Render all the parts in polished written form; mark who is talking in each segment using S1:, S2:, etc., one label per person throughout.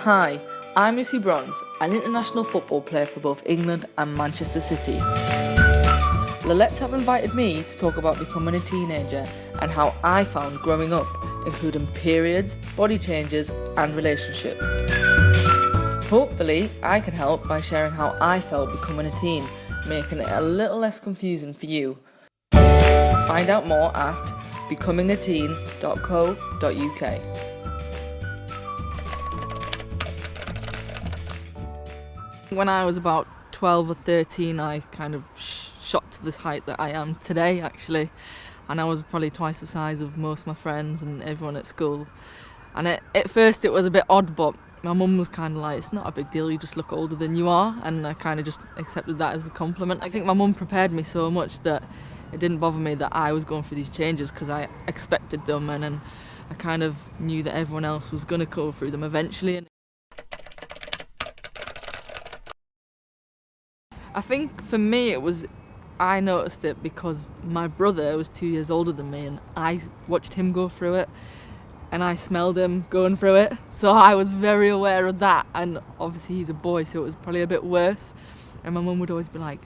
S1: Hi, I'm Lucy Bronze, an international football player for both England and Manchester City. Lil-Lets have invited me to talk about becoming a teenager and how I found growing up, including periods, body changes and relationships. Hopefully, I can help by sharing how I felt becoming a teen, making it a little less confusing for you. Find out more at becomingateen.co.uk. When I was about 12 or 13, I kind of shot to this height that I am today, actually. And I was probably twice the size of most of my friends and everyone at school. And at first it was a bit odd, but my mum was kind of like, it's not a big deal, you just look older than you are. And I kind of just accepted that as a compliment. I think my mum prepared me so much that it didn't bother me that I was going through these changes because I expected them, and then I kind of knew that everyone else was going to go through them eventually. I think for me I noticed it because my brother was 2 years older than me and I watched him go through it and I smelled him going through it, so I was very aware of that. And obviously he's a boy, so it was probably a bit worse. And my mum would always be like,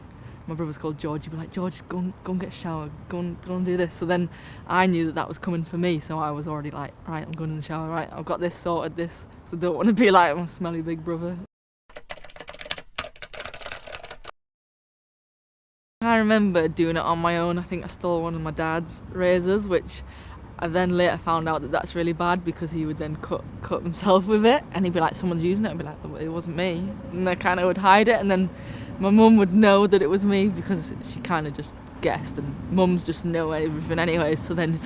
S1: my brother's called George, he'd be like, George, go and get a shower, go and do this. So then I knew that was coming for me, so I was already like, right, I'm going in the shower, right, I've got this sorted, because I don't want to be like my smelly big brother. I remember doing it on my own. I think I stole one of my dad's razors, which I then later found out that that's really bad because he would then cut himself with it, and he'd be like, someone's using it, I'd be like, it wasn't me. And I kind of would hide it, and then my mum would know that it was me because she kind of just guessed, and mums just know everything anyway. So then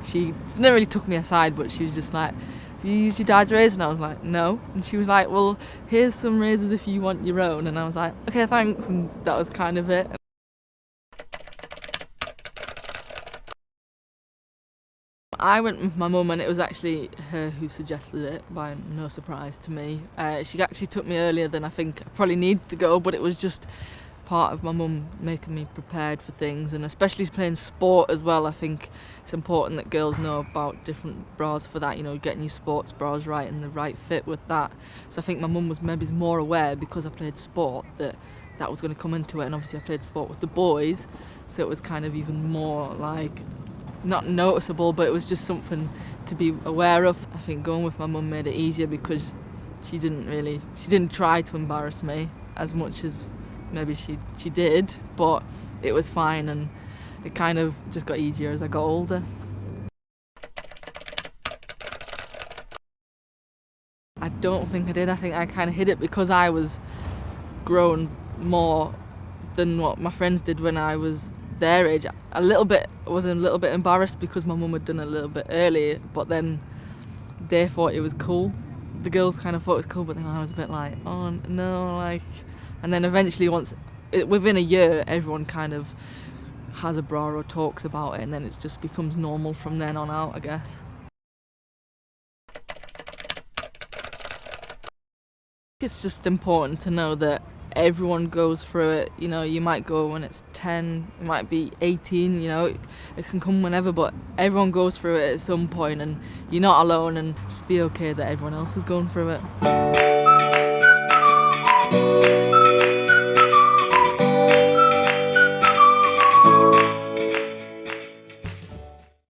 S1: she never really took me aside, but she was just like, have you used your dad's razor? And I was like, no. And she was like, well, here's some razors if you want your own. And I was like, okay, thanks. And that was kind of it. I went with my mum, and it was actually her who suggested it, by no surprise to me. She actually took me earlier than I think I probably needed to go, but it was just part of my mum making me prepared for things, and especially playing sport as well. I think it's important that girls know about different bras for that, you know, getting your sports bras right and the right fit with that. So I think my mum was maybe more aware because I played sport that was going to come into it, and obviously I played sport with the boys, so it was kind of even more like, not noticeable, but it was just something to be aware of. I think going with my mum made it easier because she didn't try to embarrass me as much as maybe she did, but it was fine, and it kind of just got easier as I got older. I don't think I did. I think I kind of hid it because I was grown more than what my friends did when I was their age. I was a little bit embarrassed because my mum had done it a little bit earlier, but then they thought it was cool. The girls kind of thought it was cool, but then I was a bit like, oh no, like. And then eventually, within a year, everyone kind of has a bra or talks about it, and then it just becomes normal from then on out, I guess. It's just important to know that everyone goes through it. You know, you might go when it's 10, it might be 18, you know, it can come whenever, but everyone goes through it at some point, and you're not alone, and just be okay that everyone else is going through it.